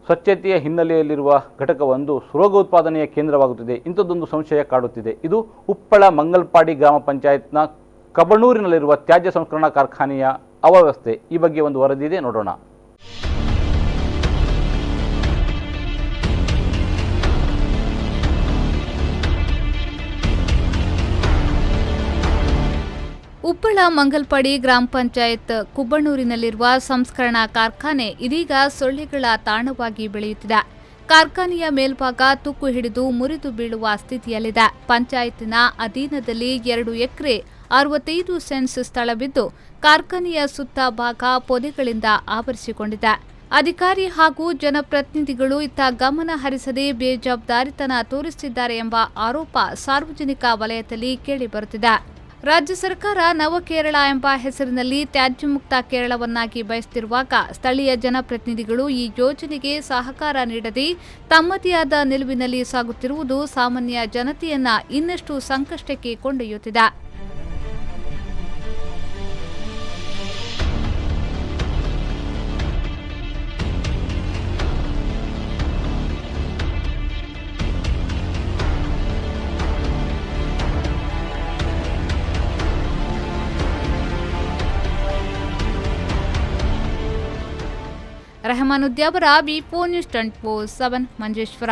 ಸ್ವಚ್ಛತೆಯ ಹಿನ್ನೆಲೆಯಲ್ಲಿರುವ ಘಟಕವೊಂದು ಸೊರಗು ಉತ್ಪಾದನೆಯ ಕೇಂದ್ರವಾಗುತ್ತಿದೆ. ಇಂಥದ್ದೊಂದು ಸಂಶಯ ಕಾಡುತ್ತಿದೆ. ಇದು ಉಪ್ಪಳ ಮಂಗಲ್ಪಾಡಿ ಗ್ರಾಮ ಪಂಚಾಯತ್ನ ಕಬಣೂರಿನಲ್ಲಿರುವ ತ್ಯಾಜ್ಯ ಸಂಸ್ಕರಣಾ ಕಾರ್ಖಾನೆಯ ಅವ್ಯವಸ್ಥೆ. ಈ ಬಗ್ಗೆ ಒಂದು ವರದಿ ಇದೆ, ನೋಡೋಣ. ಉಪ್ಪಳ ಮಂಗಲ್ಪಾಡಿ ಗ್ರಾಮ ಪಂಚಾಯತ್ ಕುಬ್ಬಣೂರಿನಲ್ಲಿರುವ ಸಂಸ್ಕರಣಾ ಕಾರ್ಖಾನೆ ಇದೀಗ ಸೊಳ್ಳೆಗಳ ತಾಣವಾಗಿ ಬೆಳೆಯುತ್ತಿದೆ. ಕಾರ್ಖಾನೆಯ ಮೇಲ್ಭಾಗ ತುಕ್ಕು ಹಿಡಿದು ಮುರಿದು ಬೀಳುವ ಸ್ಥಿತಿಯಲ್ಲಿದೆ. ಪಂಚಾಯತಿನ ಅಧೀನದಲ್ಲಿ 2 ಎಕರೆ 65 ಸೆಂಟ್ಸ್ ಸ್ಥಳವಿದ್ದು ಕಾರ್ಖಾನೆಯ ಸುತ್ತ ಭಾಗ ಪೊದೆಗಳಿಂದ ಆವರಿಸಿಕೊಂಡಿದೆ. ಅಧಿಕಾರಿ ಹಾಗೂ ಜನಪ್ರತಿನಿಧಿಗಳು ಇತ್ತ ಗಮನ ಹರಿಸದೆ ಬೇಜವಾಬ್ದಾರಿತನ ತೋರಿಸುತ್ತಿದ್ದಾರೆ ಎಂಬ ಆರೋಪ ಸಾರ್ವಜನಿಕ ವಲಯದಲ್ಲಿ ಕೇಳಿಬರುತ್ತಿದೆ. ರಾಜ್ಯ ಸರ್ಕಾರ ನವಕೇರಳ ಎಂಬ ಹೆಸರಿನಲ್ಲಿ ತ್ಯಾಜ್ಯ ಮುಕ್ತ ಕೇರಳವನ್ನಾಗಿ ಬಯಸುತ್ತಿರುವಾಗ ಸ್ಥಳೀಯ ಜನಪ್ರತಿನಿಧಿಗಳು ಈ ಯೋಜನೆಗೆ ಸಹಕಾರ ನೀಡದೆ ತಮ್ಮದೇ ಆದ ನಿಲುವಿನಲ್ಲಿ ಸಾಗುತ್ತಿರುವುದು ಸಾಮಾನ್ಯ ಜನತೆಯನ್ನ ಇನ್ನಷ್ಟು ಸಂಕಷ್ಟಕ್ಕೆ ಕೊಂಡೊಯ್ಯುತ್ತಿದೆ. ರೆಹಮಾನುದ್ಯಾವರ B4 News 24/7 ಮಂಜೇಶ್ವರ.